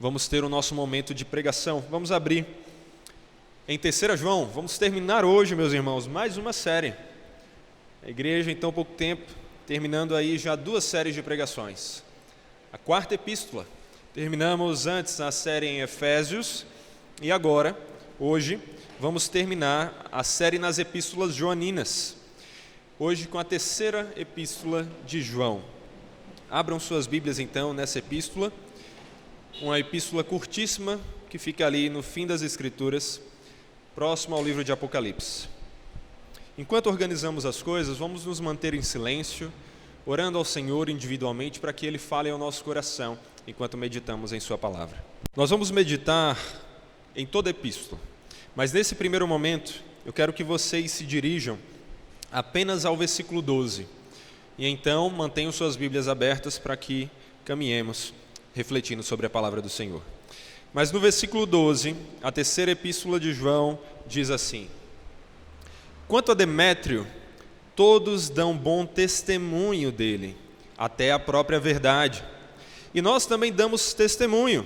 vamos ter o nosso momento de pregação. Vamos abrir em 3 João, vamos terminar hoje, meus irmãos, mais uma série. A igreja em tão pouco tempo, terminando aí já 2 séries de pregações. A 4ª epístola, terminamos antes a série em Efésios e agora, hoje, vamos terminar a série nas epístolas joaninas. Hoje com a 3ª epístola de João. Abram suas Bíblias então nessa epístola, uma epístola curtíssima que fica ali no fim das Escrituras, próximo ao livro de Apocalipse. Enquanto organizamos as coisas, vamos nos manter em silêncio, orando ao Senhor individualmente para que Ele fale ao nosso coração enquanto meditamos em Sua palavra. Nós vamos meditar em toda a epístola, mas nesse primeiro momento eu quero que vocês se dirijam apenas ao versículo 12. E então mantenham suas Bíblias abertas para que caminhemos refletindo sobre a palavra do Senhor. Mas no versículo 12, a 3ª epístola de João diz assim: Quanto a Demétrio, todos dão bom testemunho dele, até a própria verdade. E nós também damos testemunho,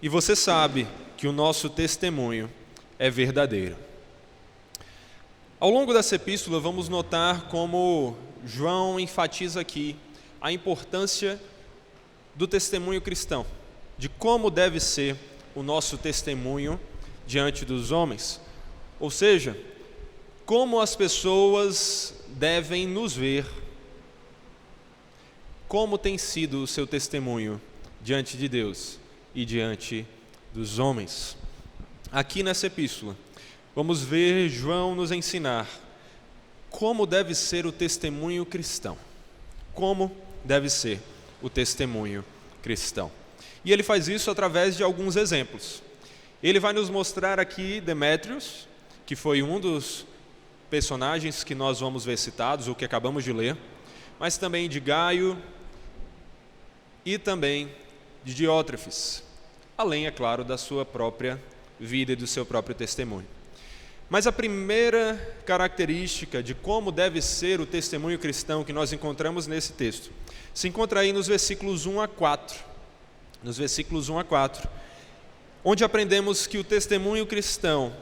e você sabe que o nosso testemunho é verdadeiro. Ao longo dessa epístola, vamos notar como João enfatiza aqui a importância do testemunho cristão, de como deve ser o nosso testemunho diante dos homens, ou seja, como as pessoas devem nos ver, como tem sido o seu testemunho diante de Deus e diante dos homens. Aqui nessa epístola, vamos ver João nos ensinar como deve ser o testemunho cristão. Como deve ser o testemunho cristão. E ele faz isso através de alguns exemplos. Ele vai nos mostrar aqui Demétrios, que foi um dos personagens que nós vamos ver citados, ou que acabamos de ler, mas também de Gaio e também de Diótrefes, além, é claro, da sua própria vida e do seu próprio testemunho. Mas a primeira característica de como deve ser o testemunho cristão que nós encontramos nesse texto se encontra aí nos versículos 1 a 4. Nos versículos 1 a 4, onde aprendemos que o testemunho cristão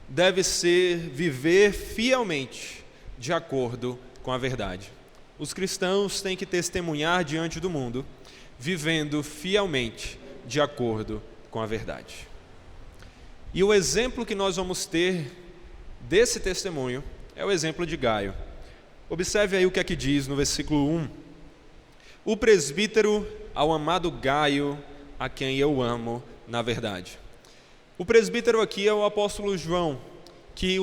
deve ser viver fielmente de acordo com a verdade. Os cristãos têm que testemunhar diante do mundo, vivendo fielmente de acordo com a verdade. E o exemplo que nós vamos ter desse testemunho é o exemplo de Gaio. Observe aí o que é que diz no versículo 1. O presbítero ao amado Gaio, a quem eu amo na verdade. O presbítero aqui é o apóstolo João, que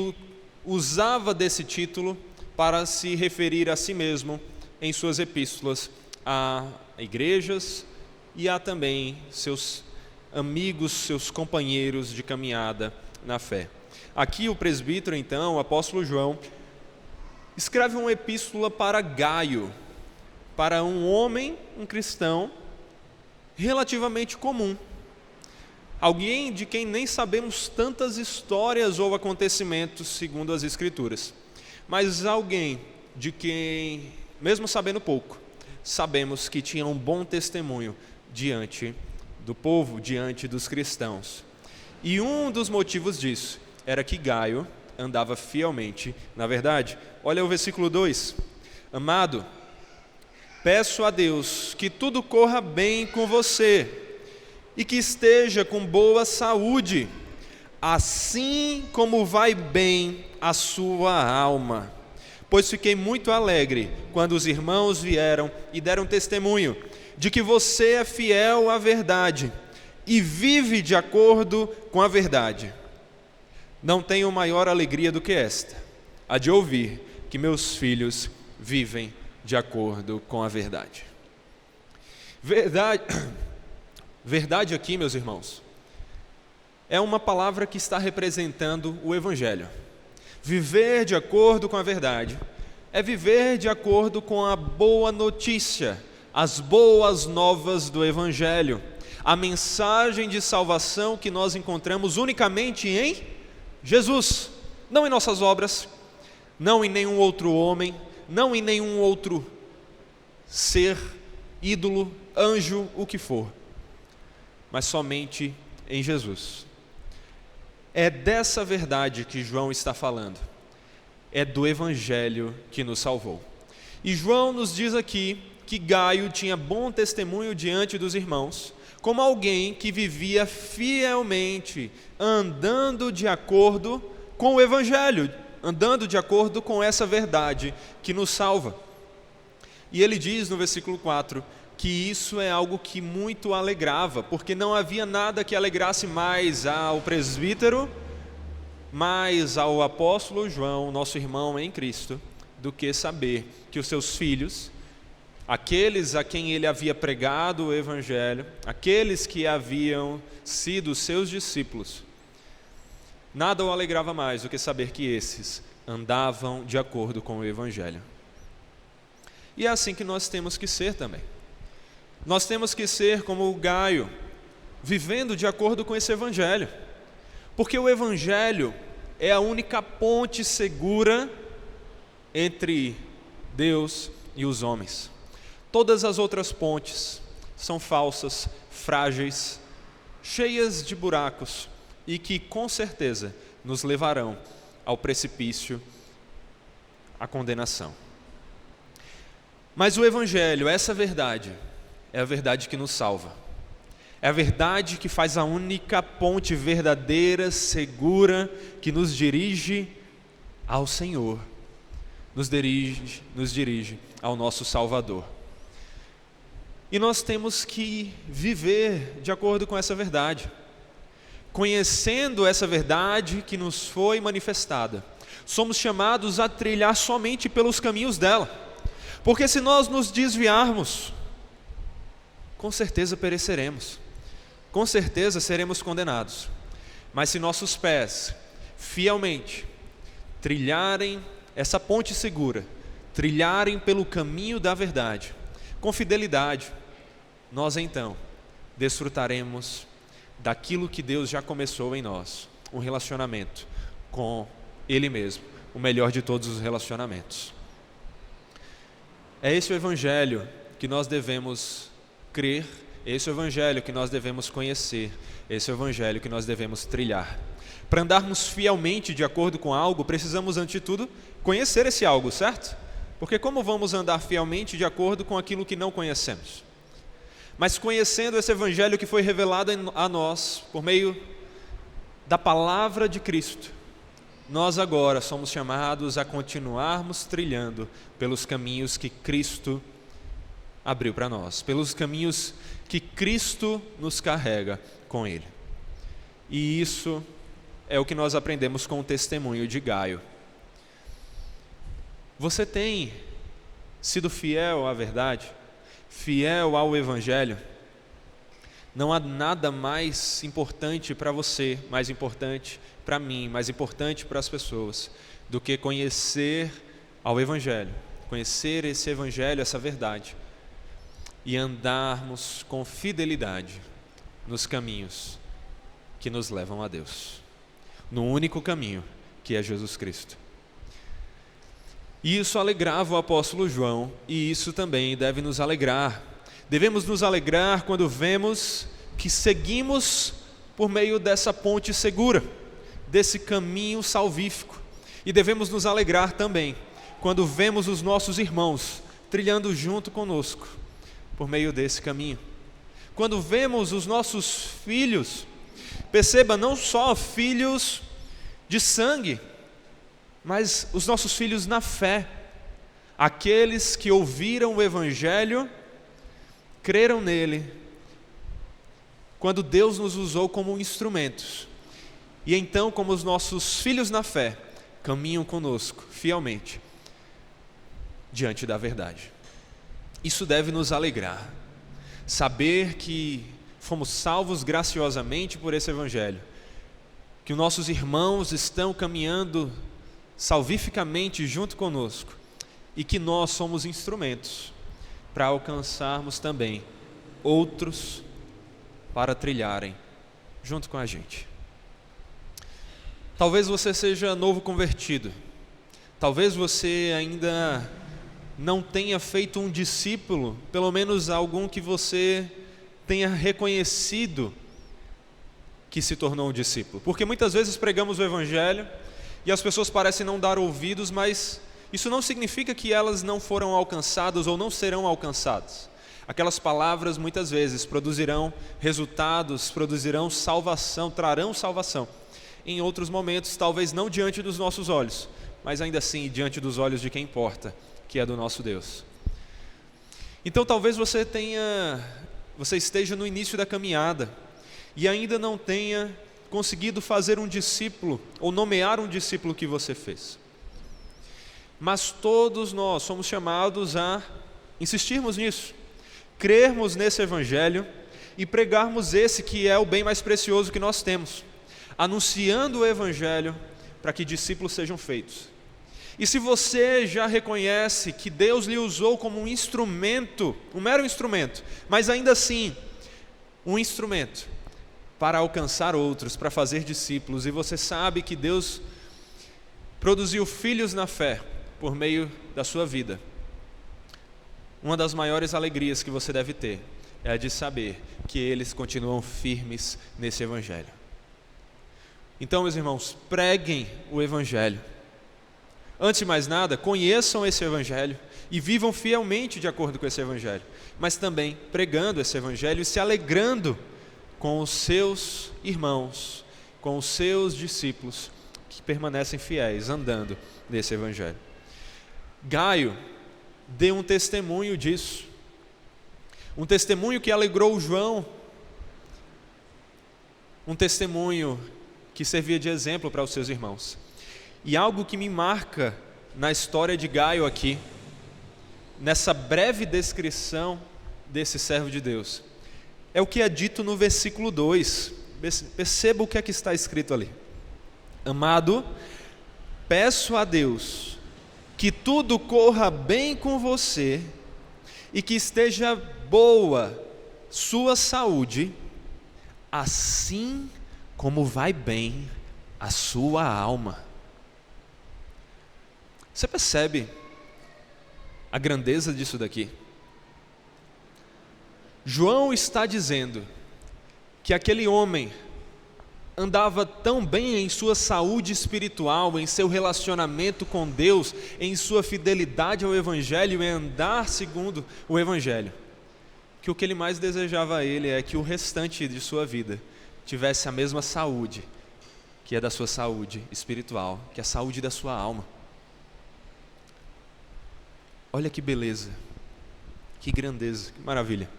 usava desse título para se referir a si mesmo em suas epístolas a igrejas e a também seus amigos, seus companheiros de caminhada na fé. Aqui o presbítero, então, o apóstolo João, escreve uma epístola para Gaio, para um homem, um cristão, relativamente comum. Alguém de quem nem sabemos tantas histórias ou acontecimentos segundo as Escrituras, mas alguém de quem, mesmo sabendo pouco, sabemos que tinha um bom testemunho diante do povo, diante dos cristãos. E um dos motivos disso era que Gaio andava fielmente na verdade. Olha o versículo 2. Amado, peço a Deus que tudo corra bem com você e que esteja com boa saúde, assim como vai bem a sua alma. Pois fiquei muito alegre quando os irmãos vieram e deram testemunho de que você é fiel à verdade e vive de acordo com a verdade. Não tenho maior alegria do que esta, a de ouvir que meus filhos vivem de acordo com a verdade. Verdade aqui, meus irmãos, é uma palavra que está representando o Evangelho. Viver de acordo com a verdade é viver de acordo com a boa notícia, as boas novas do Evangelho, a mensagem de salvação que nós encontramos unicamente em Jesus, não em nossas obras, não em nenhum outro homem, não em nenhum outro ser, ídolo, anjo, o que for. mas somente em Jesus. É dessa verdade que João está falando. É do Evangelho que nos salvou. E João nos diz aqui que Gaio tinha bom testemunho diante dos irmãos, como alguém que vivia fielmente, andando de acordo com o Evangelho, andando de acordo com essa verdade que nos salva. E ele diz no versículo 4 que isso é algo que muito alegrava, porque não havia nada que alegrasse mais ao presbítero, mais ao apóstolo João, nosso irmão em Cristo, do que saber que os seus filhos, aqueles a quem ele havia pregado o Evangelho, aqueles que haviam sido seus discípulos, nada o alegrava mais do que saber que esses andavam de acordo com o Evangelho. E é assim que nós temos que ser também. Nós temos que ser como o Gaio, vivendo de acordo com esse Evangelho. Porque o Evangelho é a única ponte segura entre Deus e os homens. Todas as outras pontes são falsas, frágeis, cheias de buracos e que com certeza nos levarão ao precipício, à condenação. Mas o Evangelho, essa verdade, é a verdade que nos salva. É a verdade que faz a única ponte verdadeira, segura, que nos dirige ao Senhor, nos dirige ao nosso Salvador. E nós temos que viver de acordo com essa verdade, conhecendo essa verdade que nos foi manifestada. Somos chamados a trilhar somente pelos caminhos dela, porque se nós nos desviarmos, com certeza pereceremos, com certeza seremos condenados. Mas se nossos pés fielmente trilharem essa ponte segura, trilharem pelo caminho da verdade, com fidelidade, nós então desfrutaremos daquilo que Deus já começou em nós, um relacionamento com Ele mesmo, o melhor de todos os relacionamentos. É esse o Evangelho que nós devemos crer, esse é o Evangelho que nós devemos conhecer, esse é o Evangelho que nós devemos trilhar. Para andarmos fielmente de acordo com algo, precisamos, antes de tudo, conhecer esse algo, certo? Porque como vamos andar fielmente de acordo com aquilo que não conhecemos? Mas conhecendo esse Evangelho que foi revelado a nós, por meio da palavra de Cristo, nós agora somos chamados a continuarmos trilhando pelos caminhos que Cristo abriu para nós, pelos caminhos que Cristo nos carrega com Ele. E isso é o que nós aprendemos com o testemunho de Gaio. Você tem sido fiel à verdade, fiel ao Evangelho? Não há nada mais importante para você, mais importante para mim, mais importante para as pessoas, do que conhecer ao Evangelho, conhecer esse Evangelho, essa verdade, e andarmos com fidelidade nos caminhos que nos levam a Deus, no único caminho que é Jesus Cristo. E isso alegrava o apóstolo João, e isso também deve nos alegrar. Devemos nos alegrar quando vemos que seguimos por meio dessa ponte segura, desse caminho salvífico. E devemos nos alegrar também quando vemos os nossos irmãos trilhando junto conosco por meio desse caminho. Quando vemos os nossos filhos, perceba, não só filhos de sangue, mas os nossos filhos na fé, aqueles que ouviram o Evangelho, creram nele, quando Deus nos usou como instrumentos, e então, como os nossos filhos na fé, caminham conosco fielmente diante da verdade. Isso deve nos alegrar, saber que fomos salvos graciosamente por esse Evangelho, que os nossos irmãos estão caminhando salvificamente junto conosco e que nós somos instrumentos para alcançarmos também outros para trilharem junto com a gente. Talvez você seja novo convertido, talvez você ainda não tenha feito um discípulo, pelo menos algum que você tenha reconhecido que se tornou um discípulo. Porque muitas vezes pregamos o Evangelho e as pessoas parecem não dar ouvidos, mas isso não significa que elas não foram alcançadas ou não serão alcançadas. Aquelas palavras muitas vezes produzirão resultados, produzirão salvação, trarão salvação. Em outros momentos, talvez não diante dos nossos olhos, mas ainda assim diante dos olhos de quem importa, que é do nosso Deus. Então talvez você esteja no início da caminhada e ainda não tenha conseguido fazer um discípulo ou nomear um discípulo que você fez. Mas todos nós somos chamados a insistirmos nisso, crermos nesse Evangelho e pregarmos esse que é o bem mais precioso que nós temos, anunciando o Evangelho para que discípulos sejam feitos. E se você já reconhece que Deus lhe usou como um instrumento, um mero instrumento, mas ainda assim, um instrumento para alcançar outros, para fazer discípulos, e você sabe que Deus produziu filhos na fé por meio da sua vida, uma das maiores alegrias que você deve ter é a de saber que eles continuam firmes nesse Evangelho. Então, meus irmãos, preguem o Evangelho. Antes de mais nada, conheçam esse Evangelho e vivam fielmente de acordo com esse Evangelho, mas também pregando esse Evangelho e se alegrando com os seus irmãos, com os seus discípulos que permanecem fiéis, andando nesse Evangelho. Gaio deu um testemunho disso, um testemunho que alegrou João, um testemunho que servia de exemplo para os seus irmãos. E algo que me marca na história de Gaio aqui, nessa breve descrição desse servo de Deus, é o que é dito no versículo 2. Perceba o que é que está escrito ali. Amado, peço a Deus que tudo corra bem com você e que esteja boa sua saúde, assim como vai bem a sua alma. Você percebe a grandeza disso daqui? João está dizendo que aquele homem andava tão bem em sua saúde espiritual, em seu relacionamento com Deus, em sua fidelidade ao Evangelho, em andar segundo o Evangelho, que o que ele mais desejava a ele é que o restante de sua vida tivesse a mesma saúde, que é da sua saúde espiritual, que é a saúde da sua alma. Olha que beleza, que grandeza, que maravilha.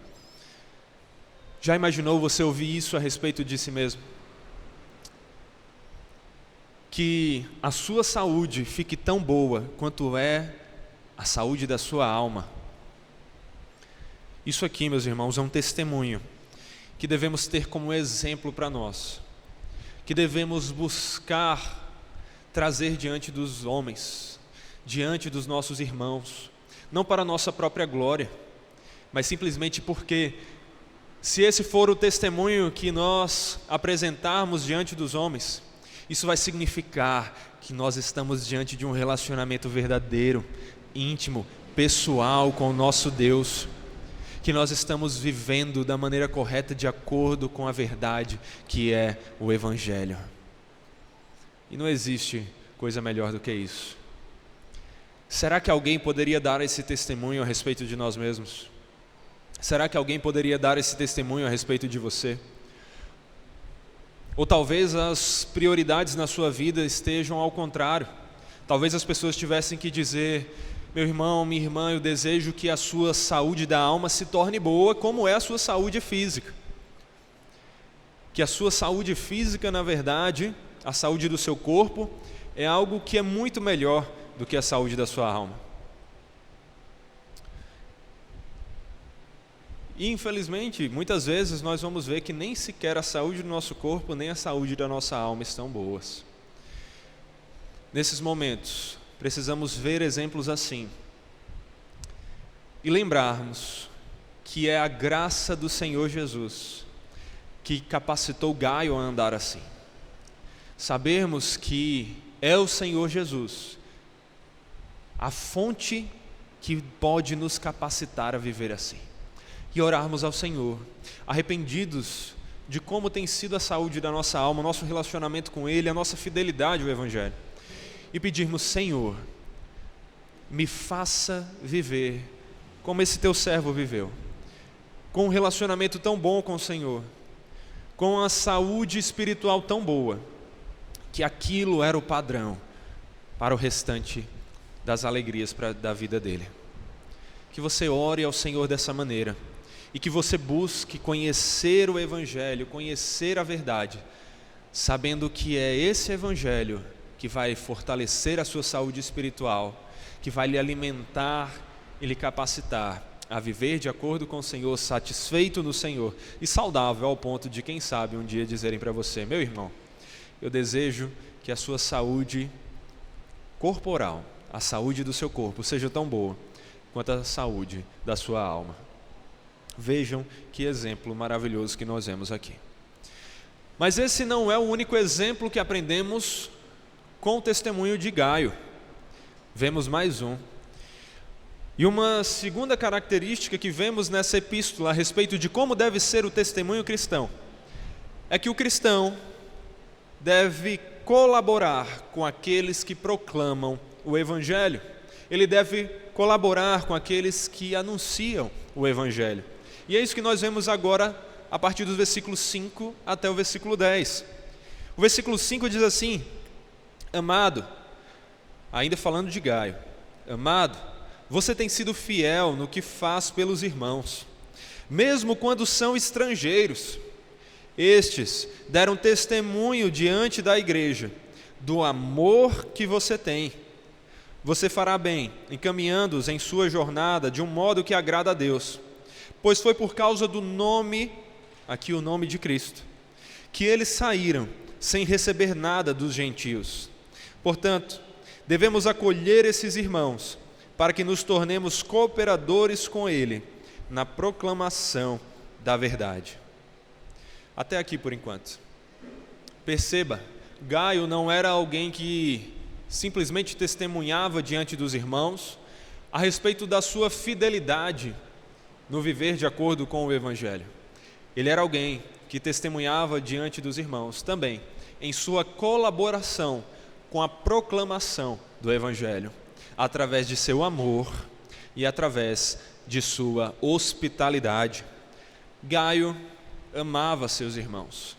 Já imaginou você ouvir isso a respeito de si mesmo? Que a sua saúde fique tão boa quanto é a saúde da sua alma. Isso aqui, meus irmãos, é um testemunho que devemos ter como exemplo para nós, que devemos buscar trazer diante dos homens, diante dos nossos irmãos, não para a nossa própria glória, mas simplesmente porque, se esse for o testemunho que nós apresentarmos diante dos homens, isso vai significar que nós estamos diante de um relacionamento verdadeiro, íntimo, pessoal com o nosso Deus, que nós estamos vivendo da maneira correta, de acordo com a verdade que é o Evangelho. E não existe coisa melhor do que isso. Será que alguém poderia dar esse testemunho a respeito de nós mesmos? Será que alguém poderia dar esse testemunho a respeito de você? Ou talvez as prioridades na sua vida estejam ao contrário. Talvez as pessoas tivessem que dizer: meu irmão, minha irmã, eu desejo que a sua saúde da alma se torne boa, como é a sua saúde física. Que a sua saúde física, na verdade, a saúde do seu corpo, é algo que é muito melhor do que a saúde da sua alma. E infelizmente, muitas vezes nós vamos ver que nem sequer a saúde do nosso corpo, nem a saúde da nossa alma estão boas. Nesses momentos, precisamos ver exemplos assim e lembrarmos que é a graça do Senhor Jesus que capacitou Gaio a andar assim. Sabermos que é o Senhor Jesus a fonte que pode nos capacitar a viver assim. E orarmos ao Senhor, arrependidos de como tem sido a saúde da nossa alma, o nosso relacionamento com Ele, a nossa fidelidade ao Evangelho. E pedirmos: Senhor, me faça viver como esse teu servo viveu, com um relacionamento tão bom com o Senhor, com a saúde espiritual tão boa, que aquilo era o padrão para o restante das alegrias da vida dele. Que você ore ao Senhor dessa maneira e que você busque conhecer o Evangelho, conhecer a verdade, sabendo que é esse Evangelho que vai fortalecer a sua saúde espiritual, que vai lhe alimentar e lhe capacitar a viver de acordo com o Senhor, satisfeito no Senhor e saudável ao ponto de, quem sabe, um dia dizerem para você: meu irmão, eu desejo que a sua saúde corporal, a saúde do seu corpo, seja tão boa quanto a saúde da sua alma. Vejam que exemplo maravilhoso que nós vemos aqui. Mas esse não é o único exemplo que aprendemos com o testemunho de Gaio. Vemos mais um. E uma segunda característica que vemos nessa epístola a respeito de como deve ser o testemunho cristão é que o cristão deve colaborar com aqueles que proclamam o Evangelho. Ele deve colaborar com aqueles que anunciam o Evangelho. E é isso que nós vemos agora a partir dos versículos 5 até o versículo 10. O versículo 5 diz assim: amado, ainda falando de Gaio, amado, você tem sido fiel no que faz pelos irmãos, mesmo quando são estrangeiros. Estes deram testemunho diante da igreja do amor que você tem. Você fará bem, encaminhando-os em sua jornada de um modo que agrada a Deus, pois foi por causa do nome, aqui o nome de Cristo, que eles saíram sem receber nada dos gentios. Portanto, devemos acolher esses irmãos para que nos tornemos cooperadores com Ele na proclamação da verdade. Até aqui por enquanto. Perceba, Gaio não era alguém que simplesmente testemunhava diante dos irmãos a respeito da sua fidelidade no viver de acordo com o Evangelho. Ele era alguém que testemunhava diante dos irmãos também em sua colaboração com a proclamação do Evangelho, através de seu amor e através de sua hospitalidade. Gaio amava seus irmãos,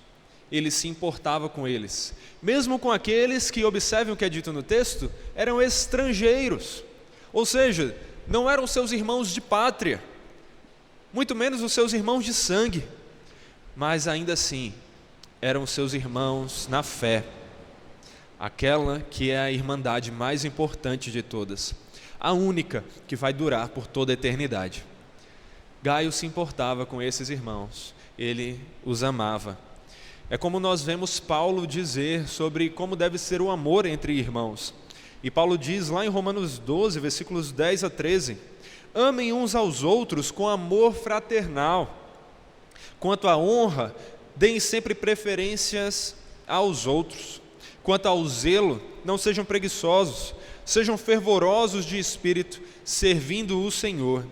ele se importava com eles, mesmo com aqueles que, observem o que é dito no texto, eram estrangeiros, ou seja, não eram seus irmãos de pátria, muito menos os seus irmãos de sangue, mas ainda assim eram seus irmãos na fé, aquela que é a irmandade mais importante de todas, a única que vai durar por toda a eternidade. Gaio se importava com esses irmãos, ele os amava. É como nós vemos Paulo dizer sobre como deve ser o amor entre irmãos. E Paulo diz lá em Romanos 12, versículos 10 a 13: amem uns aos outros com amor fraternal. Quanto à honra, deem sempre preferências aos outros. Quanto ao zelo, não sejam preguiçosos, sejam fervorosos de espírito, servindo o Senhor.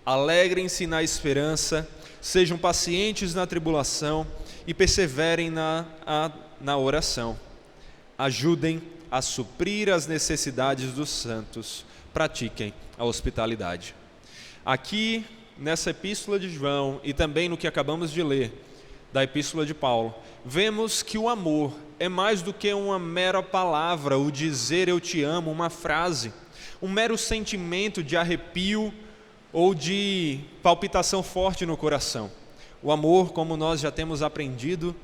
Alegrem-se na esperança, sejam pacientes na tribulação e perseverem na oração. Ajudem a suprir as necessidades dos santos, pratiquem a hospitalidade. Aqui, nessa epístola de João e também no que acabamos de ler da epístola de Paulo, vemos que o amor é mais do que uma mera palavra, o dizer eu te amo, uma frase, um mero sentimento de arrepio ou de palpitação forte no coração. O amor, como nós já temos aprendido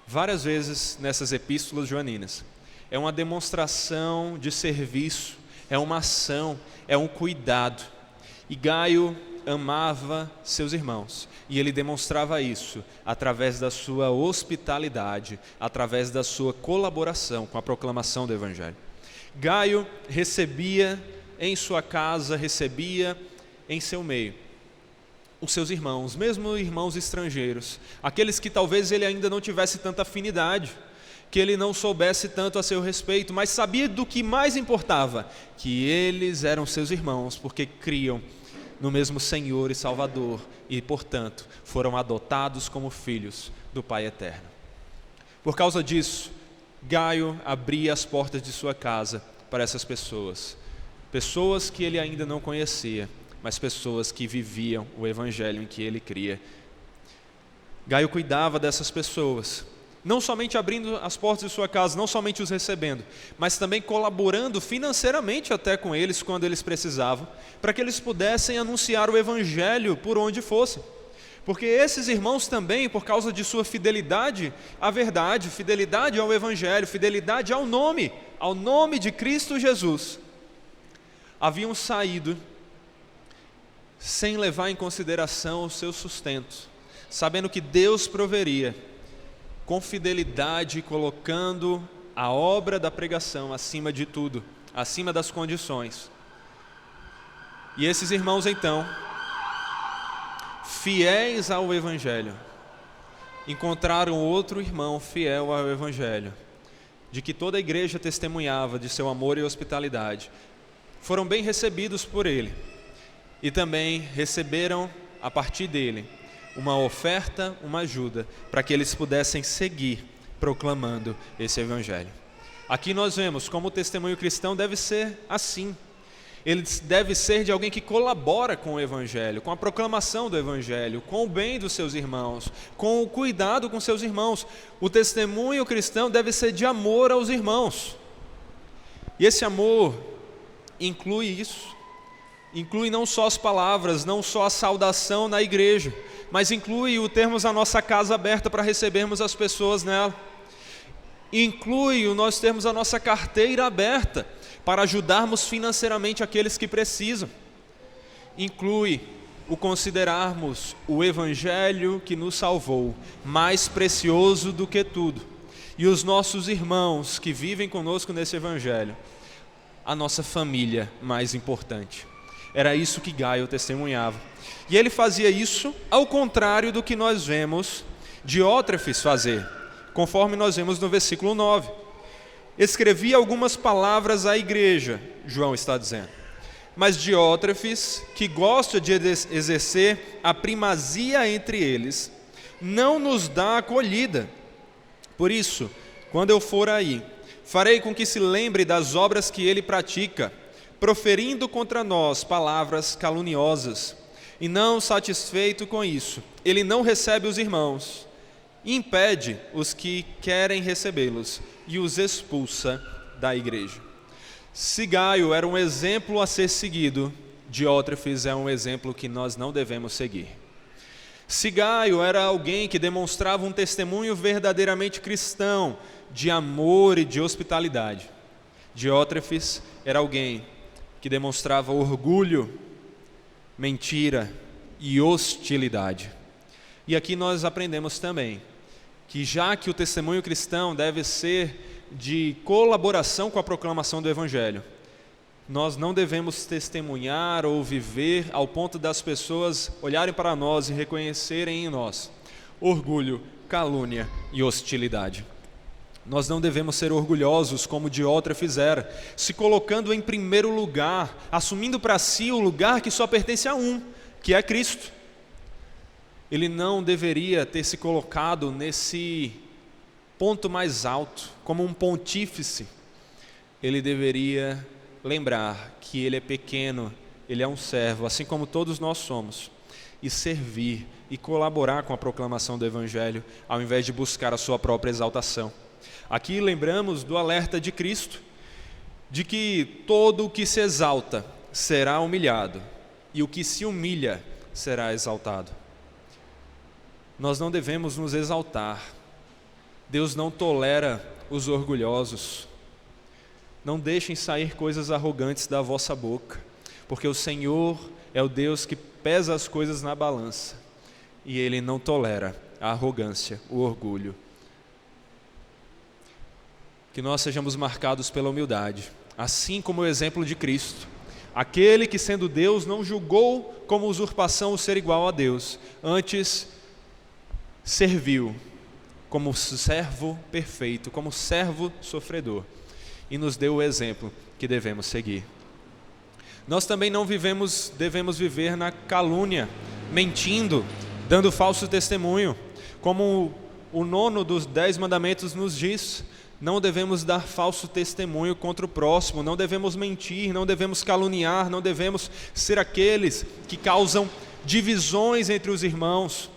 várias vezes nessas epístolas joaninas, é uma demonstração de serviço, é uma ação, é um cuidado. E Gaio amava seus irmãos, e ele demonstrava isso através da sua hospitalidade, através da sua colaboração com a proclamação do Evangelho. Gaio recebia em sua casa, recebia em seu meio os seus irmãos, mesmo irmãos estrangeiros, aqueles que talvez ele ainda não tivesse tanta afinidade, que ele não soubesse tanto a seu respeito, mas sabia do que mais importava, que eles eram seus irmãos, porque criam no mesmo Senhor e Salvador e, portanto, foram adotados como filhos do Pai eterno. Por causa disso, Gaio abria as portas de sua casa para essas pessoas, pessoas que ele ainda não conhecia, mas pessoas que viviam o evangelho em que ele cria. Gaio cuidava dessas pessoas, não somente abrindo as portas de sua casa, não somente os recebendo, mas também colaborando financeiramente até com eles quando eles precisavam, para que eles pudessem anunciar o evangelho por onde fossem. Porque esses irmãos também, por causa de sua fidelidade à verdade, fidelidade ao evangelho, fidelidade ao nome de Cristo Jesus, haviam saído sem levar em consideração o seu sustento, sabendo que Deus proveria, com fidelidade, colocando a obra da pregação acima de tudo, acima das condições. E esses irmãos então, fiéis ao evangelho, encontraram outro irmão fiel ao evangelho, de que toda a igreja testemunhava de seu amor e hospitalidade. Foram bem recebidos por ele e também receberam a partir dele uma oferta, uma ajuda, para que eles pudessem seguir proclamando esse evangelho. Aqui nós vemos como o testemunho cristão deve ser assim. Ele deve ser de alguém que colabora com o evangelho, com a proclamação do evangelho, com o bem dos seus irmãos, com o cuidado com seus irmãos. O testemunho cristão deve ser de amor aos irmãos. E esse amor inclui isso. Inclui não só as palavras, não só a saudação na igreja, mas inclui o termos a nossa casa aberta para recebermos as pessoas nela. Inclui o nós termos a nossa carteira aberta para ajudarmos financeiramente aqueles que precisam. Inclui o considerarmos o evangelho que nos salvou mais precioso do que tudo, e os nossos irmãos que vivem conosco nesse evangelho, a nossa família mais importante. Era isso que Gaio testemunhava. E ele fazia isso ao contrário do que nós vemos Diótrefes fazer, conforme nós vemos no versículo 9. Escrevia algumas palavras à igreja, João está dizendo. Mas Diótrefes, que gosta de exercer a primazia entre eles, não nos dá acolhida. Por isso, quando eu for aí, farei com que se lembre das obras que ele pratica, proferindo contra nós palavras caluniosas. E não satisfeito com isso, ele não recebe os irmãos, impede os que querem recebê-los e os expulsa da igreja. Se Gaio era um exemplo a ser seguido, Diótrefes é um exemplo que nós não devemos seguir. Se Gaio era alguém que demonstrava um testemunho verdadeiramente cristão, de amor e de hospitalidade, Diótrefes era alguém que demonstrava orgulho, mentira e hostilidade. E aqui nós aprendemos também que já que o testemunho cristão deve ser de colaboração com a proclamação do evangelho, nós não devemos testemunhar ou viver ao ponto das pessoas olharem para nós e reconhecerem em nós orgulho, calúnia e hostilidade. Nós não devemos ser orgulhosos como Diótrefes era, se colocando em primeiro lugar, assumindo para si o lugar que só pertence a um, que é Cristo. Ele não deveria ter se colocado nesse ponto mais alto, como um pontífice. Ele deveria lembrar que ele é pequeno, ele é um servo, assim como todos nós somos, e servir e colaborar com a proclamação do evangelho, ao invés de buscar a sua própria exaltação. Aqui lembramos do alerta de Cristo, de que todo o que se exalta será humilhado, e o que se humilha será exaltado. Nós não devemos nos exaltar. Deus não tolera os orgulhosos. Não deixem sair coisas arrogantes da vossa boca, porque o Senhor é o Deus que pesa as coisas na balança, e Ele não tolera a arrogância, o orgulho. Que nós sejamos marcados pela humildade, assim como o exemplo de Cristo, aquele que, sendo Deus, não julgou como usurpação o ser igual a Deus, antes serviu como servo perfeito, como servo sofredor, e nos deu o exemplo que devemos seguir. Nós também não devemos viver na calúnia, mentindo, dando falso testemunho. Como o 9º dos 10 mandamentos nos diz, não devemos dar falso testemunho contra o próximo, não devemos mentir, não devemos caluniar, não devemos ser aqueles que causam divisões entre os irmãos,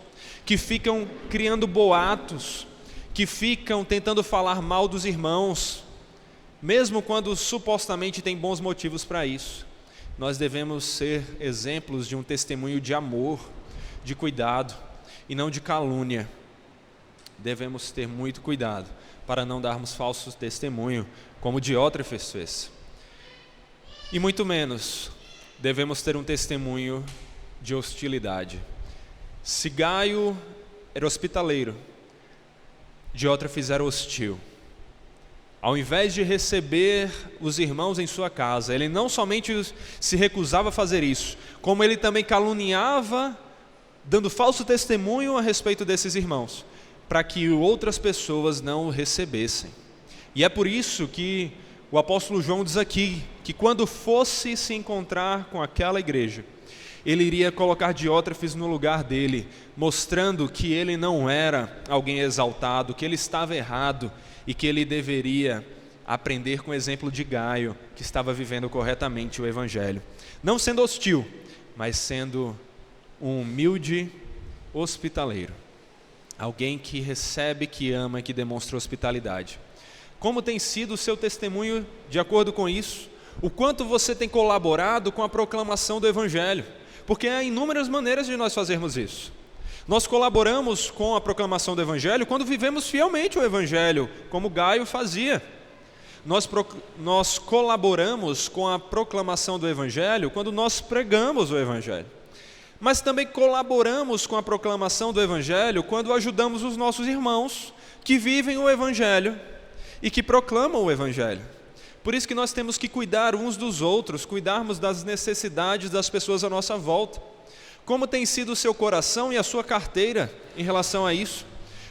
que ficam criando boatos, que ficam tentando falar mal dos irmãos, mesmo quando supostamente tem bons motivos para isso. Nós devemos ser exemplos de um testemunho de amor, de cuidado e não de calúnia. Devemos ter muito cuidado para não darmos falso testemunho, como Diótrefes fez. E muito menos devemos ter um testemunho de hostilidade. Se Gaio era hospitaleiro, Diótrefes era hostil. Ao invés de receber os irmãos em sua casa, ele não somente se recusava a fazer isso, como ele também caluniava, dando falso testemunho a respeito desses irmãos, para que outras pessoas não o recebessem. E é por isso que o apóstolo João diz aqui, que quando fosse se encontrar com aquela igreja, ele iria colocar Diótrefes no lugar dele, mostrando que ele não era alguém exaltado, que ele estava errado e que ele deveria aprender com o exemplo de Gaio, que estava vivendo corretamente o evangelho. Não sendo hostil, mas sendo um humilde hospitaleiro. Alguém que recebe, que ama e que demonstra hospitalidade. Como tem sido o seu testemunho de acordo com isso? O quanto você tem colaborado com a proclamação do evangelho? Porque há inúmeras maneiras de nós fazermos isso. Nós colaboramos com a proclamação do evangelho quando vivemos fielmente o evangelho, como Gaio fazia. Nós colaboramos com a proclamação do evangelho quando nós pregamos o evangelho. Mas também colaboramos com a proclamação do evangelho quando ajudamos os nossos irmãos que vivem o evangelho e que proclamam o evangelho. Por isso que nós temos que cuidar uns dos outros, cuidarmos das necessidades das pessoas à nossa volta. Como tem sido o seu coração e a sua carteira em relação a isso?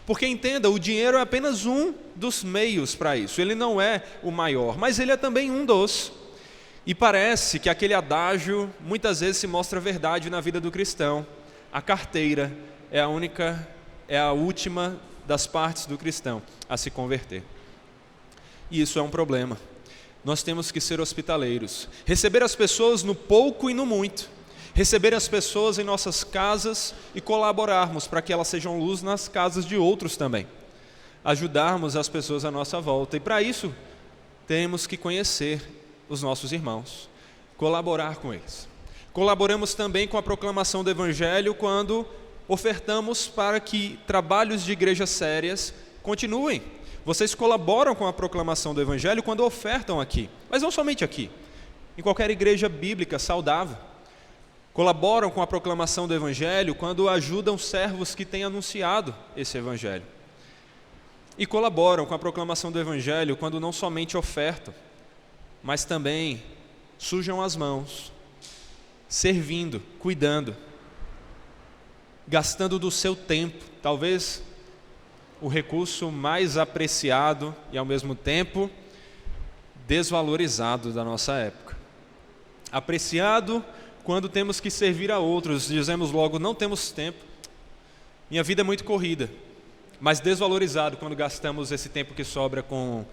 Porque entenda, o dinheiro é apenas um dos meios para isso. Ele não é o maior, mas ele é também um dos. E parece que aquele adágio muitas vezes se mostra verdade na vida do cristão. A carteira é a última das partes do cristão a se converter. E isso é um problema. Nós temos que ser hospitaleiros, receber as pessoas no pouco e no muito, receber as pessoas em nossas casas e colaborarmos para que elas sejam luz nas casas de outros também, ajudarmos as pessoas à nossa volta. E para isso temos que conhecer os nossos irmãos, colaborar com eles. Colaboramos também com a proclamação do evangelho quando ofertamos para que trabalhos de igrejas sérias continuem. Vocês colaboram com a proclamação do evangelho quando ofertam aqui, mas não somente aqui, em qualquer igreja bíblica saudável. Colaboram com a proclamação do evangelho quando ajudam servos que têm anunciado esse evangelho. E colaboram com a proclamação do evangelho quando não somente ofertam, mas também sujam as mãos, servindo, cuidando, gastando do seu tempo, talvez o recurso mais apreciado e ao mesmo tempo desvalorizado da nossa época. Apreciado quando temos que servir a outros, dizemos logo, não temos tempo, minha vida é muito corrida, mas desvalorizado quando gastamos esse tempo que sobra com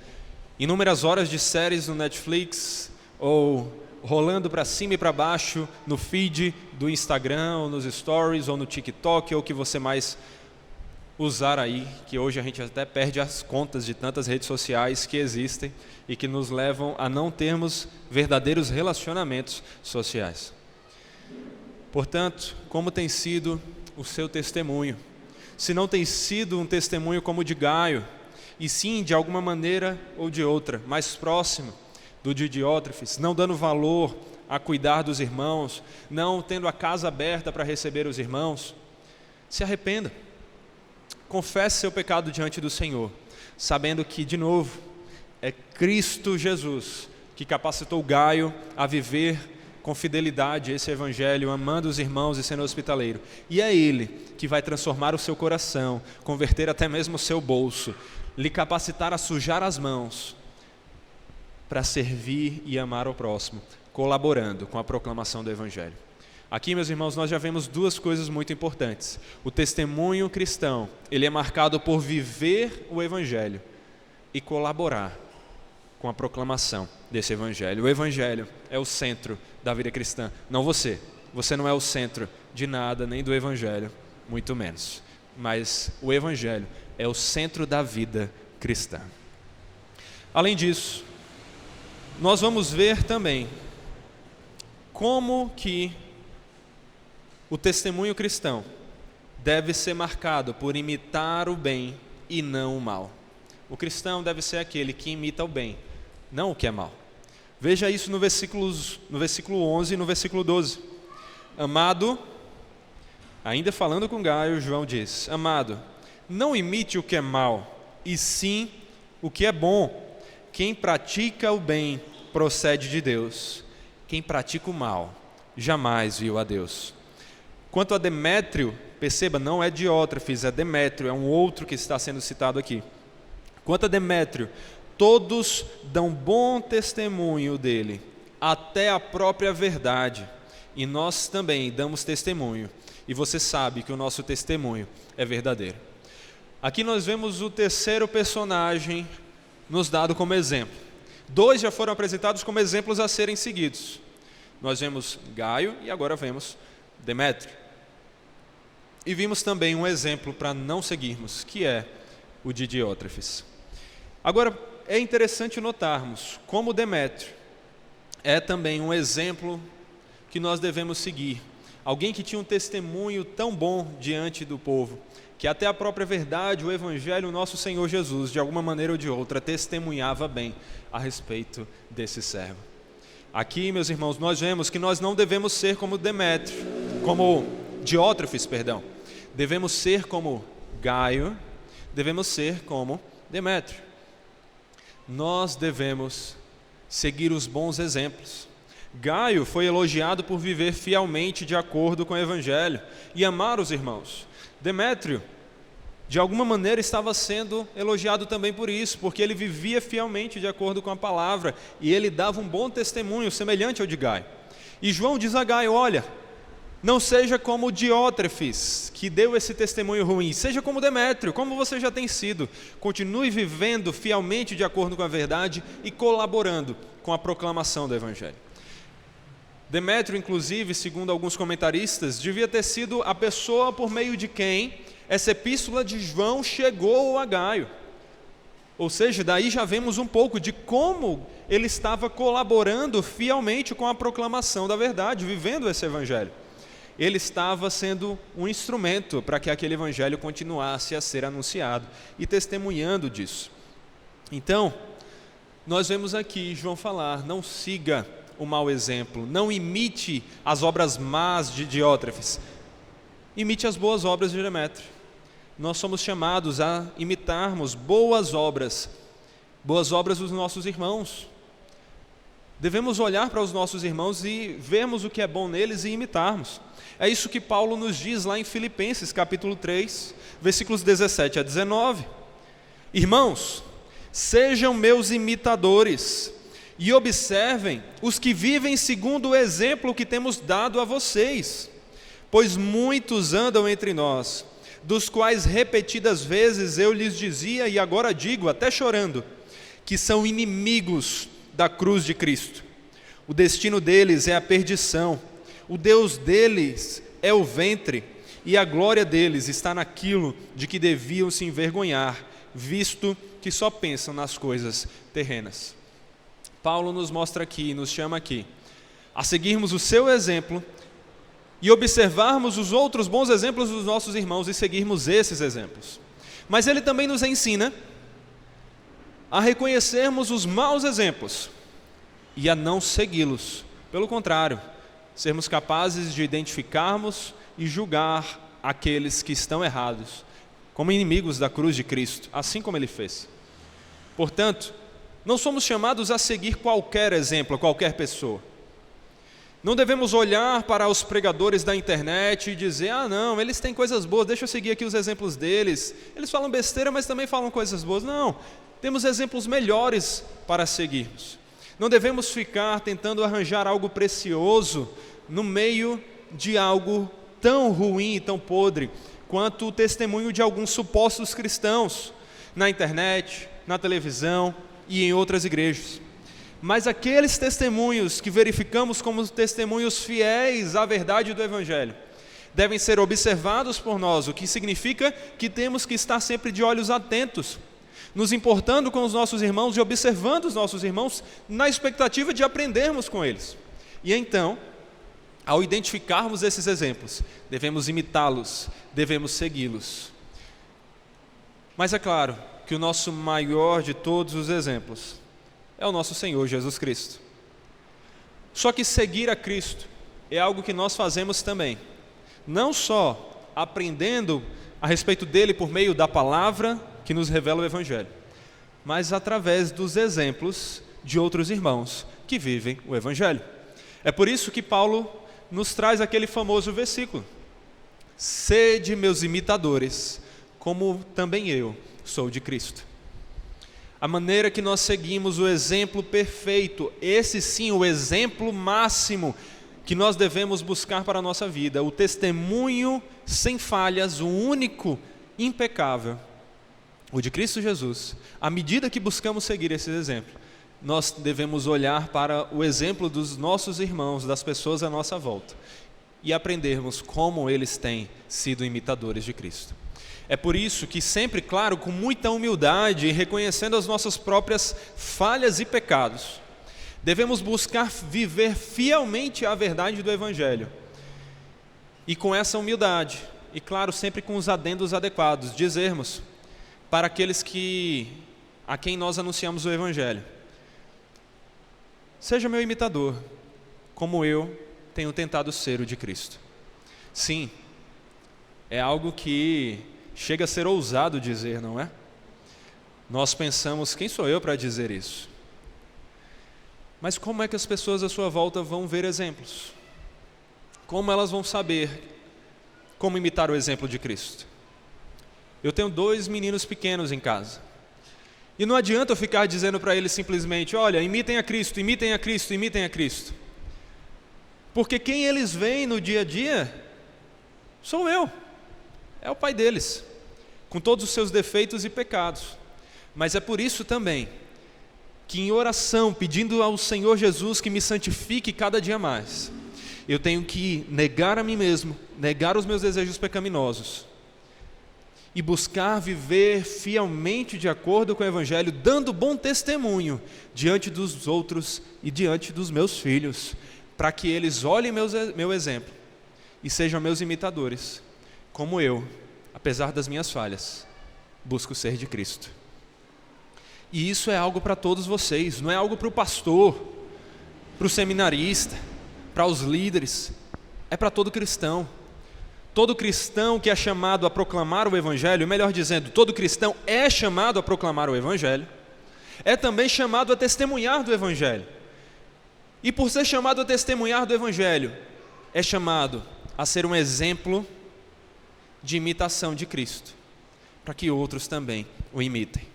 inúmeras horas de séries no Netflix, ou rolando para cima e para baixo no feed do Instagram, ou nos stories, ou no TikTok, ou o que você mais usar aí, que hoje a gente até perde as contas de tantas redes sociais que existem e que nos levam a não termos verdadeiros relacionamentos sociais. Portanto, como tem sido o seu testemunho? Se não tem sido um testemunho como o de Gaio, e sim, de alguma maneira ou de outra, mais próximo do de Diótrefes, não dando valor a cuidar dos irmãos, não tendo a casa aberta para receber os irmãos, se arrependa. Confesse seu pecado diante do Senhor, sabendo que, de novo, é Cristo Jesus que capacitou Gaio a viver com fidelidade esse evangelho, amando os irmãos e sendo hospitaleiro. E é Ele que vai transformar o seu coração, converter até mesmo o seu bolso, lhe capacitar a sujar as mãos para servir e amar o próximo, colaborando com a proclamação do Evangelho. Aqui, meus irmãos, nós já vemos duas coisas muito importantes. O testemunho cristão, ele é marcado por viver o Evangelho e colaborar com a proclamação desse Evangelho. O Evangelho é o centro da vida cristã, não você. Você não é o centro de nada, nem do Evangelho, muito menos. Mas o Evangelho é o centro da vida cristã. Além disso, nós vamos ver também como que o testemunho cristão deve ser marcado por imitar o bem e não o mal. O cristão deve ser aquele que imita o bem, não o que é mal. Veja isso no versículo 11 e no versículo 12. Amado, ainda falando com Gaio, João diz: amado, não imite o que é mal, e sim o que é bom. Quem pratica o bem procede de Deus. Quem pratica o mal jamais viu a Deus. Quanto a Demétrio, perceba, não é Diótrefes, é Demétrio, é um outro que está sendo citado aqui. Quanto a Demétrio, todos dão bom testemunho dele, até a própria verdade. E nós também damos testemunho. E você sabe que o nosso testemunho é verdadeiro. Aqui nós vemos o terceiro personagem nos dado como exemplo. Dois já foram apresentados como exemplos a serem seguidos. Nós vemos Gaio e agora vemos Demétrio. E vimos também um exemplo para não seguirmos, que é o de Diótrefes. Agora, é interessante notarmos como Demétrio é também um exemplo que nós devemos seguir. Alguém que tinha um testemunho tão bom diante do povo, que até a própria verdade, o Evangelho, o nosso Senhor Jesus, de alguma maneira ou de outra, testemunhava bem a respeito desse servo. Aqui, meus irmãos, nós vemos que nós não devemos ser como Demétrio, como Diótrefes, perdão. Devemos ser como Gaio, devemos ser como Demétrio. Nós devemos seguir os bons exemplos. Gaio foi elogiado por viver fielmente de acordo com o Evangelho e amar os irmãos. Demétrio, de alguma maneira, estava sendo elogiado também por isso, porque ele vivia fielmente de acordo com a palavra e ele dava um bom testemunho, semelhante ao de Gaio. E João diz a Gaio: olha, não seja como Diótrefes, que deu esse testemunho ruim, seja como Demétrio, como você já tem sido. Continue vivendo fielmente de acordo com a verdade e colaborando com a proclamação do Evangelho. Demétrio, inclusive, segundo alguns comentaristas, devia ter sido a pessoa por meio de quem essa epístola de João chegou a Gaio. Ou seja, daí já vemos um pouco de como ele estava colaborando fielmente com a proclamação da verdade, vivendo esse Evangelho. Ele estava sendo um instrumento para que aquele Evangelho continuasse a ser anunciado e testemunhando disso. Então, nós vemos aqui João falar: não siga o mau exemplo, não imite as obras más de Diótrefes, imite as boas obras de Demétrio. Nós somos chamados a imitarmos boas obras dos nossos irmãos. Devemos olhar para os nossos irmãos e vermos o que é bom neles e imitarmos. É isso que Paulo nos diz lá em Filipenses capítulo 3, versículos 17 a 19. Irmãos, sejam meus imitadores e observem os que vivem segundo o exemplo que temos dado a vocês, pois muitos andam entre nós, dos quais repetidas vezes eu lhes dizia, e agora digo, até chorando, que são inimigos da cruz de Cristo. O destino deles é a perdição, o Deus deles é o ventre, e a glória deles está naquilo de que deviam se envergonhar, visto que só pensam nas coisas terrenas. Paulo nos mostra aqui, nos chama aqui, a seguirmos o seu exemplo e observarmos os outros bons exemplos dos nossos irmãos e seguirmos esses exemplos. Mas ele também nos ensina a reconhecermos os maus exemplos e a não segui-los. Pelo contrário, sermos capazes de identificarmos e julgar aqueles que estão errados como inimigos da cruz de Cristo, assim como ele fez. Portanto, não somos chamados a seguir qualquer exemplo, qualquer pessoa. Não devemos olhar para os pregadores da internet e dizer: ah não, eles têm coisas boas, deixa eu seguir aqui os exemplos deles. Eles falam besteira, mas também falam coisas boas. Não, temos exemplos melhores para seguirmos. Não devemos ficar tentando arranjar algo precioso no meio de algo tão ruim e tão podre quanto o testemunho de alguns supostos cristãos na internet, na televisão e em outras igrejas. Mas aqueles testemunhos que verificamos como testemunhos fiéis à verdade do Evangelho devem ser observados por nós, o que significa que temos que estar sempre de olhos atentos, nos importando com os nossos irmãos e observando os nossos irmãos na expectativa de aprendermos com eles. E então, ao identificarmos esses exemplos, devemos imitá-los, devemos segui-los. Mas é claro que o nosso maior de todos os exemplos é o nosso Senhor Jesus Cristo. Só que seguir a Cristo é algo que nós fazemos também, não só aprendendo a respeito dele por meio da palavra que nos revela o Evangelho, mas através dos exemplos de outros irmãos que vivem o Evangelho. É por isso que Paulo nos traz aquele famoso versículo: sede meus imitadores, como também eu sou de Cristo. A maneira que nós seguimos o exemplo perfeito, esse sim, o exemplo máximo que nós devemos buscar para a nossa vida, o testemunho sem falhas, o único, impecável, o de Cristo Jesus. À medida que buscamos seguir esse exemplo, nós devemos olhar para o exemplo dos nossos irmãos, das pessoas à nossa volta, e aprendermos como eles têm sido imitadores de Cristo. É por isso que sempre, claro, com muita humildade e reconhecendo as nossas próprias falhas e pecados, devemos buscar viver fielmente a verdade do Evangelho. E com essa humildade, e claro, sempre com os adendos adequados, dizermos para aqueles a quem nós anunciamos o Evangelho: seja meu imitador, como eu tenho tentado ser o de Cristo. Sim, é algo que chega a ser ousado dizer, não é? Nós pensamos, quem sou eu para dizer isso? Mas como é que as pessoas à sua volta vão ver exemplos? Como elas vão saber como imitar o exemplo de Cristo? Eu tenho 2 meninos pequenos em casa. E não adianta eu ficar dizendo para eles simplesmente: olha, imitem a Cristo, imitem a Cristo, imitem a Cristo. Porque quem eles veem no dia a dia sou eu, é o pai deles, com todos os seus defeitos e pecados. Mas é por isso também que em oração, pedindo ao Senhor Jesus que me santifique cada dia mais, eu tenho que negar a mim mesmo, negar os meus desejos pecaminosos e buscar viver fielmente de acordo com o Evangelho, dando bom testemunho diante dos outros e diante dos meus filhos, para que eles olhem meu exemplo e sejam meus imitadores, como eu, apesar das minhas falhas, busco ser de Cristo. E isso é algo para todos vocês, não é algo para o pastor, para o seminarista, para os líderes, é para todo cristão. Todo cristão que é chamado a proclamar o Evangelho, melhor dizendo, todo cristão é chamado a proclamar o Evangelho, é também chamado a testemunhar do Evangelho. E por ser chamado a testemunhar do Evangelho, é chamado a ser um exemplo de imitação de Cristo, para que outros também o imitem.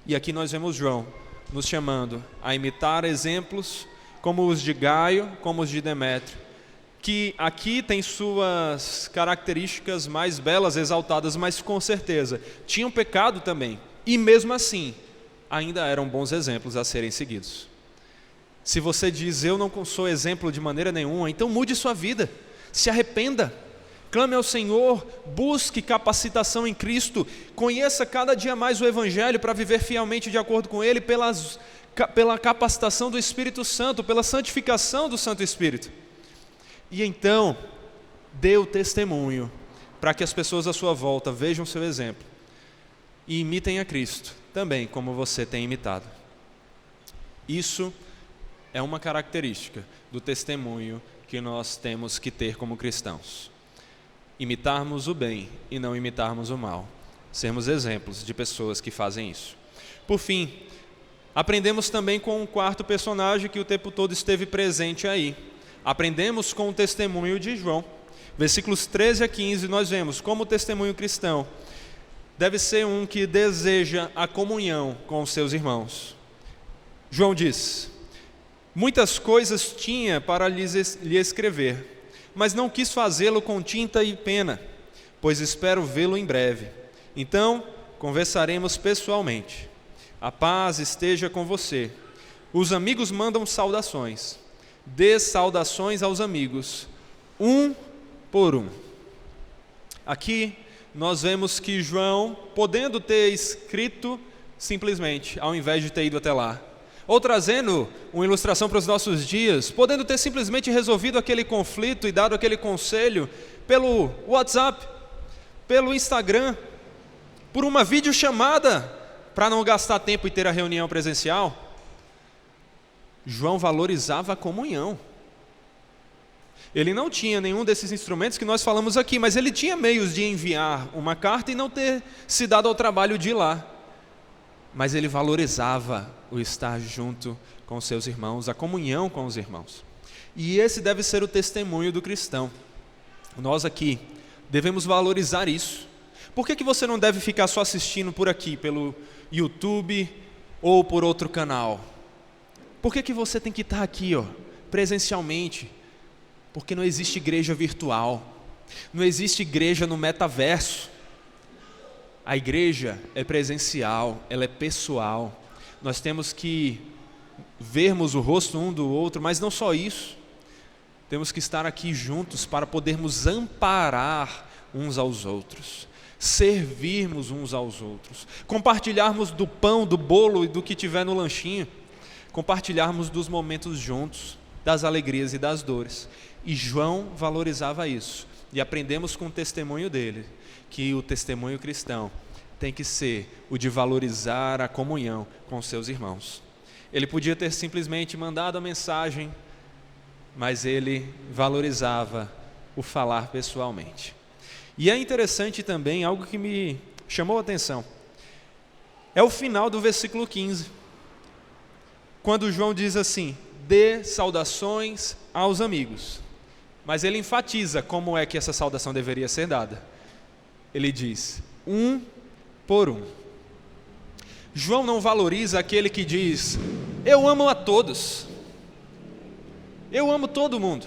E aqui nós vemos João nos chamando a imitar exemplos como os de Gaio, como os de Demétrio, que aqui tem suas características mais belas, exaltadas, mas com certeza tinham pecado também, e mesmo assim ainda eram bons exemplos a serem seguidos. Se você diz: eu não sou exemplo de maneira nenhuma, então mude sua vida, se arrependa, clame ao Senhor, busque capacitação em Cristo, conheça cada dia mais o Evangelho para viver fielmente de acordo com Ele, pela capacitação do Espírito Santo, pela santificação do Santo Espírito. E então, dê o testemunho para que as pessoas à sua volta vejam seu exemplo e imitem a Cristo, também como você tem imitado. Isso é uma característica do testemunho que nós temos que ter como cristãos. Imitarmos o bem e não imitarmos o mal. Sermos exemplos de pessoas que fazem isso. Por fim, aprendemos também com um quarto personagem que o tempo todo esteve presente aí. Aprendemos com o testemunho de João. Versículos 13 a 15, nós vemos como o testemunho cristão deve ser um que deseja a comunhão com os seus irmãos. João diz: Muitas coisas tinha para lhe escrever, mas não quis fazê-lo com tinta e pena, pois espero vê-lo em breve. Então, conversaremos pessoalmente. A paz esteja com você. Os amigos mandam saudações. Dê saudações aos amigos, um por um. Aqui nós vemos que João, podendo ter escrito simplesmente, ao invés de ter ido até lá, ou trazendo uma ilustração para os nossos dias, podendo ter simplesmente resolvido aquele conflito e dado aquele conselho pelo WhatsApp, pelo Instagram, por uma videochamada, para não gastar tempo e ter a reunião presencial, João valorizava a comunhão. Ele não tinha nenhum desses instrumentos que nós falamos aqui, mas ele tinha meios de enviar uma carta e não ter se dado ao trabalho de ir lá. Mas ele valorizava o estar junto com seus irmãos, a comunhão com os irmãos. E esse deve ser o testemunho do cristão. Nós aqui devemos valorizar isso. Por que você não deve ficar só assistindo por aqui, pelo YouTube ou por outro canal? Por que você tem que estar aqui, presencialmente? Porque não existe igreja virtual, não existe igreja no metaverso. A igreja é presencial, ela é pessoal. Nós temos que vermos o rosto um do outro, mas não só isso. Temos que estar aqui juntos para podermos amparar uns aos outros, servirmos uns aos outros, compartilharmos do pão, do bolo e do que tiver no lanchinho, compartilharmos dos momentos juntos, das alegrias e das dores. E João valorizava isso. E aprendemos com o testemunho dele, que o testemunho cristão tem que ser o de valorizar a comunhão com seus irmãos. Ele podia ter simplesmente mandado a mensagem, mas ele valorizava o falar pessoalmente. E é interessante também, algo que me chamou a atenção, é o final do versículo 15, quando João diz assim: dê saudações aos amigos. Mas ele enfatiza como é que essa saudação deveria ser dada. Ele diz, um por um. João não valoriza aquele que diz, eu amo a todos, eu amo todo mundo.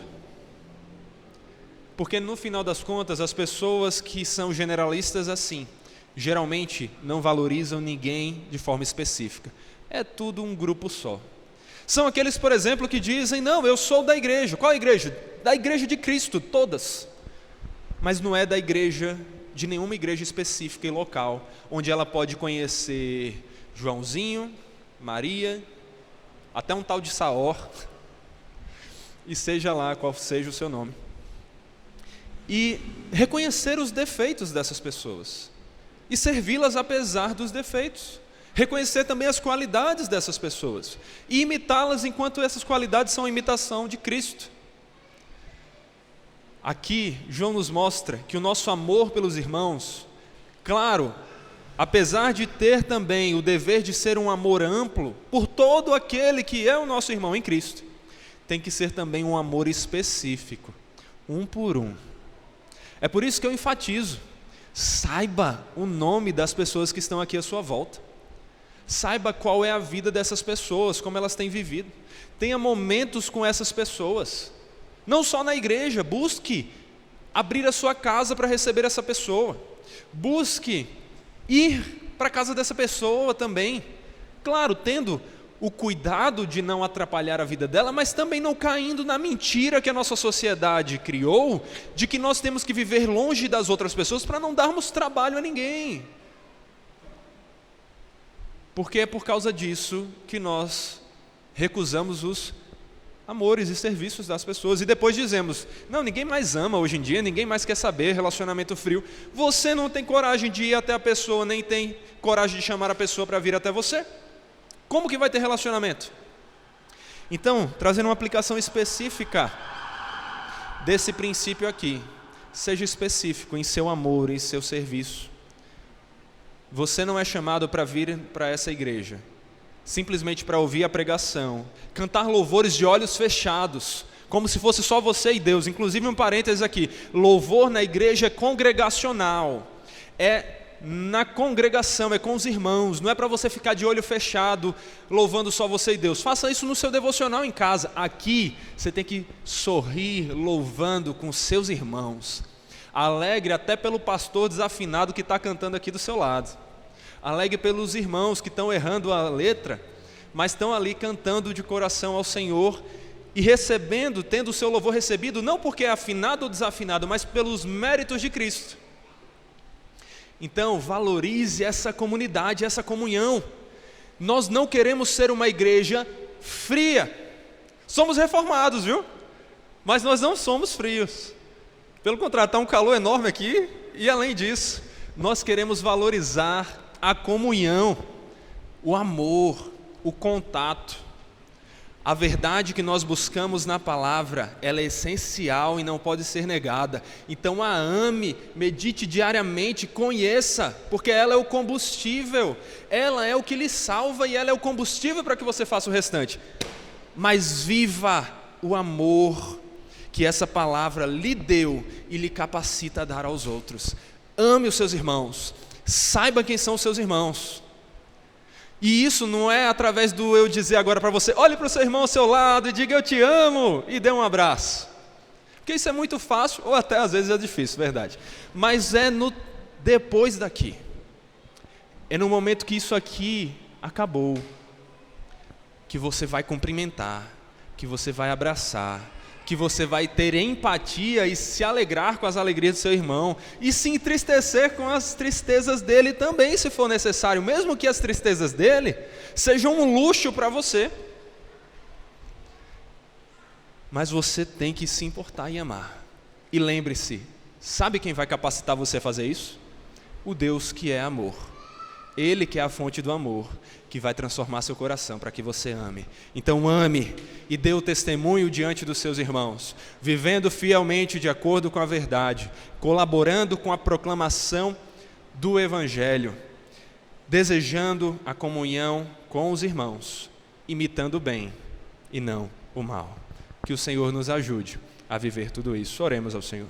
Porque no final das contas, as pessoas que são generalistas assim, geralmente não valorizam ninguém de forma específica. É tudo um grupo só. São aqueles, por exemplo, que dizem, não, eu sou da igreja. Qual igreja? Da igreja de Cristo, todas. Mas não é da igreja, de nenhuma igreja específica e local, onde ela pode conhecer Joãozinho, Maria, até um tal de Saor, e seja lá qual seja o seu nome. E reconhecer os defeitos dessas pessoas, e servi-las apesar dos defeitos. Reconhecer também as qualidades dessas pessoas e imitá-las enquanto essas qualidades são a imitação de Cristo. Aqui, João nos mostra que o nosso amor pelos irmãos, claro, apesar de ter também o dever de ser um amor amplo por todo aquele que é o nosso irmão em Cristo, tem que ser também um amor específico, um por um. É por isso que eu enfatizo, saiba o nome das pessoas que estão aqui à sua volta. Saiba qual é a vida dessas pessoas, como elas têm vivido. Tenha momentos com essas pessoas. Não só na igreja, busque abrir a sua casa para receber essa pessoa. Busque ir para a casa dessa pessoa também. Claro, tendo o cuidado de não atrapalhar a vida dela, mas também não caindo na mentira que a nossa sociedade criou, de que nós temos que viver longe das outras pessoas para não darmos trabalho a ninguém. Porque é por causa disso que nós recusamos os amores e serviços das pessoas. E depois dizemos, não, ninguém mais ama hoje em dia, ninguém mais quer saber, relacionamento frio. Você não tem coragem de ir até a pessoa, nem tem coragem de chamar a pessoa para vir até você. Como que vai ter relacionamento? Então, trazendo uma aplicação específica desse princípio aqui, seja específico em seu amor, em seu serviço. Você não é chamado para vir para essa igreja simplesmente para ouvir a pregação, cantar louvores de olhos fechados, como se fosse só você e Deus. Inclusive um parênteses aqui, louvor na igreja é congregacional, é na congregação, é com os irmãos. Não é para você ficar de olho fechado, louvando só você e Deus. Faça isso no seu devocional em casa. Aqui, você tem que sorrir, louvando com seus irmãos. Alegre até pelo pastor desafinado que está cantando aqui do seu lado. Alegre pelos irmãos que estão errando a letra, mas estão ali cantando de coração ao Senhor e recebendo, tendo o seu louvor recebido, não porque é afinado ou desafinado, mas pelos méritos de Cristo. Então, valorize essa comunidade, essa comunhão. Nós não queremos ser uma igreja fria. Somos reformados, viu? Mas nós não somos frios. Pelo contrário, está um calor enorme aqui. E além disso, nós queremos valorizar a comunhão, o amor, o contato. A verdade que nós buscamos na palavra, ela é essencial e não pode ser negada. Então a ame, medite diariamente, conheça, porque ela é o combustível, ela é o que lhe salva e ela é o combustível para que você faça o restante. Mas viva o amor que essa palavra lhe deu e lhe capacita a dar aos outros. Ame os seus irmãos, saiba quem são os seus irmãos. E isso não é através do eu dizer agora para você, olhe para o seu irmão ao seu lado e diga eu te amo e dê um abraço. Porque isso é muito fácil, ou até às vezes é difícil, verdade. Mas é no depois daqui. É no momento que isso aqui acabou, que você vai cumprimentar, que você vai abraçar, que você vai ter empatia e se alegrar com as alegrias do seu irmão e se entristecer com as tristezas dele também, se for necessário, mesmo que as tristezas dele sejam um luxo para você. Mas você tem que se importar e amar. E lembre-se, sabe quem vai capacitar você a fazer isso? O Deus que é amor. Ele que é a fonte do amor, que vai transformar seu coração para que você ame. Então ame e dê o testemunho diante dos seus irmãos, vivendo fielmente de acordo com a verdade, colaborando com a proclamação do Evangelho, desejando a comunhão com os irmãos, imitando o bem e não o mal. Que o Senhor nos ajude a viver tudo isso. Oremos ao Senhor.